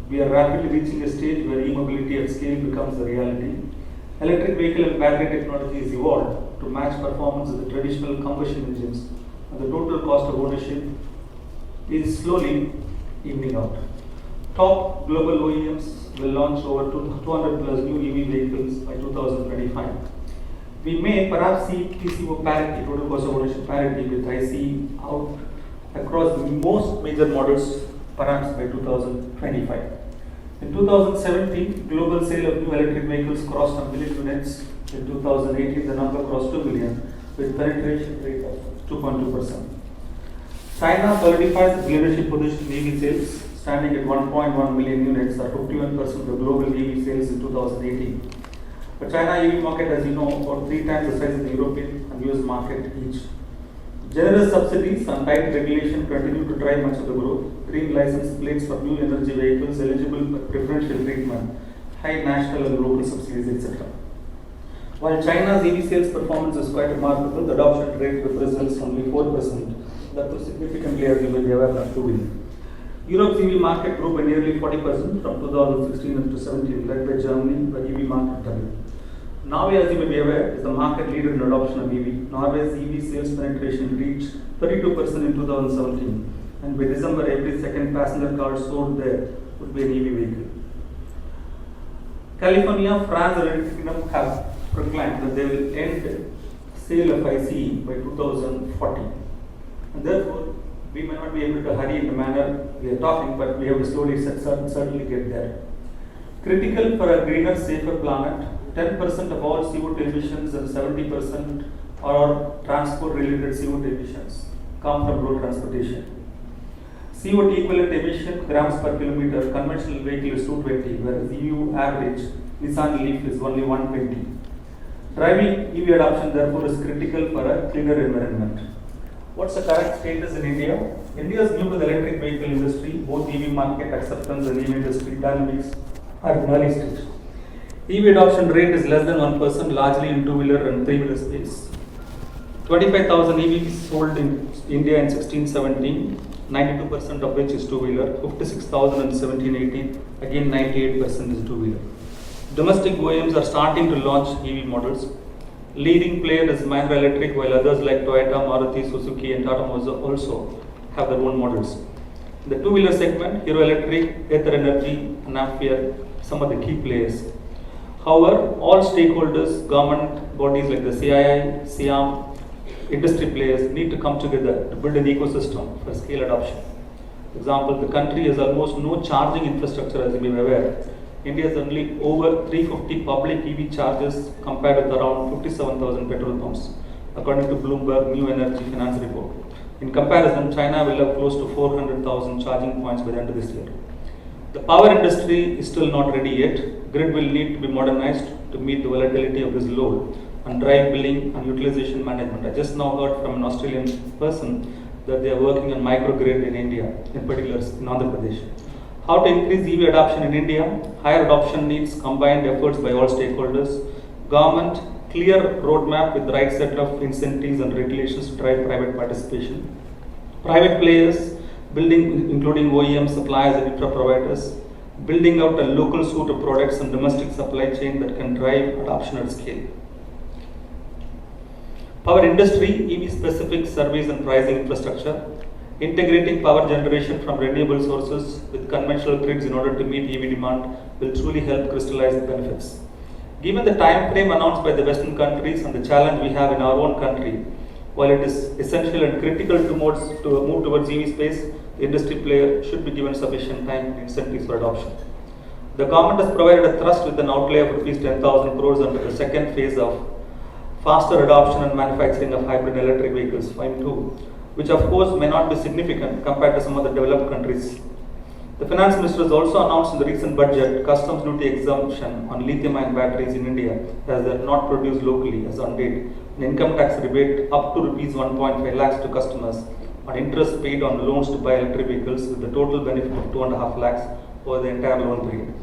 We are rapidly reaching a stage where e-mobility at scale becomes a reality. Electric vehicle and battery technology is evolved to match performance of the traditional combustion engines, and the total cost of ownership is slowly evening out. Top global OEMs will launch over 200 plus new EV vehicles by 2025. We may perhaps see TCO parity, total cost of ownership parity with ICE out across most major models perhaps by 2025. In 2017, global sale of new electric vehicles crossed 1 million units. In 2018, the number crossed 2 million with penetration rate of 2.2%. China solidifies its leadership position in EV sales, standing at 1.1 million units or 51% of the global EV sales in 2018. The China EV market, as you know, about 3 times the size of the European and US market each. Generous subsidies and tight regulation continue to drive much of the growth. Green license plates for new energy vehicles eligible for preferential treatment, high national and local subsidies, etc. While China's EV sales performance is quite remarkable, the adoption rate represents only 4%. That was significantly, as you may be aware, not too. Europe's EV market grew by nearly 40% from 2016 to 17, led by Germany, where EV market doubled. Norway, as you may be aware, is the market leader in adoption of EV. Norway's EV sales penetration reached 32% in 2017, and by December, every second passenger car sold there would be an EV vehicle. California, France, and United Kingdom have proclaimed that they will end sale of ICE by 2040, and therefore we may not be able to hurry in the manner we are talking, but we have to slowly certainly get there. Critical for a greener, safer planet, 10% of all CO2 emissions and 70% are transport-related CO2 emissions come from road transportation. CO2 equivalent emission grams per kilometer, conventional vehicle is 220, whereas EU average Nissan Leaf is only 120. Driving EV adoption therefore is critical for a cleaner environment. What's the current status in India? India is new to the electric vehicle industry. Both EV market acceptance and EV industry dynamics are in early stage. EV adoption rate is less than 1%, largely in two-wheeler and three-wheeler space. 25,000 EVs sold in India in 16-17, 92% of which is two-wheeler. 56,000 in 17-18, again 98% is two-wheeler. Domestic OEMs are starting to launch EV models. Leading player is Mahindra Electric, while others like Toyota, Maruti, Suzuki, and Tata Motors also have their own models. In the two-wheeler segment, Hero Electric, Ather Energy, and Ampere, some of the key players. However, all stakeholders, government bodies like the CII, SIAM, industry players need to come together to build an ecosystem for scale adoption. For example, the country has almost no charging infrastructure, as you may be aware. India has only over 350 public EV chargers compared with around 57,000 petrol pumps, according to Bloomberg New Energy Finance report. In comparison, China will have close to 400,000 charging points by the end of this year. The power industry is still not ready yet. Grid will need to be modernized to meet the volatility of this load and drive billing and utilization management. I just now heard from an Australian person that they are working on microgrid in India, in particular in Andhra Pradesh. How to increase EV adoption in India? Higher adoption needs combined efforts by all stakeholders. Government, clear roadmap with the right set of incentives and regulations to drive private participation. Private players, building including OEM suppliers and infra providers, building out a local suite of products and domestic supply chain that can drive adoption at scale. Power industry, EV specific service and pricing infrastructure, integrating power generation from renewable sources with conventional grids in order to meet EV demand will truly help crystallize the benefits. Given the time frame announced by the Western countries and the challenge we have in our own country, while it is essential and critical to move towards EV space, the industry player should be given sufficient time and incentives for adoption. The government has provided a thrust with an outlay of Rs 10,000 crores under the second phase of faster adoption and manufacturing of hybrid electric vehicles, FAME2, which of course may not be significant compared to some of the developed countries. The finance minister has also announced in the recent budget customs duty exemption on lithium-ion batteries in India as they are not produced locally as on date, an income tax rebate up to Rs 1.5 lakhs to customers on interest paid on loans to buy electric vehicles with the total benefit of 2.5 lakhs over the entire loan period.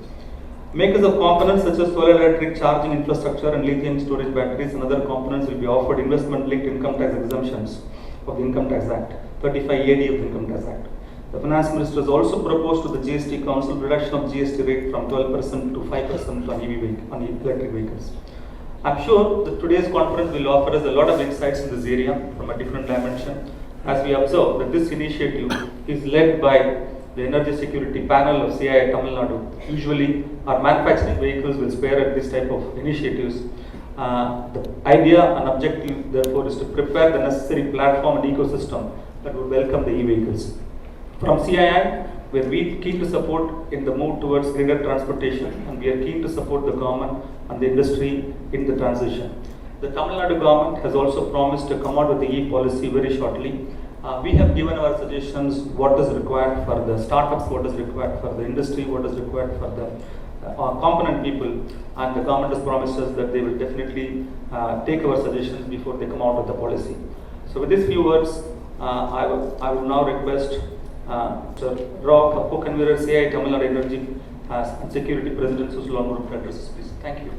Makers of components such as solar electric charging infrastructure and lithium storage batteries and other components will be offered investment-linked income tax exemptions of the Income Tax Act, 35 AD of the Income Tax Act. The Finance Minister has also proposed to the GST Council reduction of GST rate from 12% to 5% on electric vehicles. I'm sure that today's conference will offer us a lot of insights in this area from a different dimension, as we observe that this initiative is led by the Energy Security Panel of CII Tamil Nadu. Usually, our manufacturing vehicles will spare at this type of initiatives. The idea and objective, therefore, is to prepare the necessary platform and ecosystem that would welcome the e-vehicles. From CII, we are keen to support in the move towards greener transportation, and we are keen to support the government and the industry in the transition. The Tamil Nadu government has also promised to come out with the e-policy very shortly. We have given our suggestions, what is required for the startups, what is required for the industry, what is required for the component people, and the government has promised us that they will definitely take our suggestions before they come out with the policy. So with these few words, I will now request Mr. Rock, co-convener CII Tamil Nadu Energy and Security President Susulon Group to address this, please. Thank you.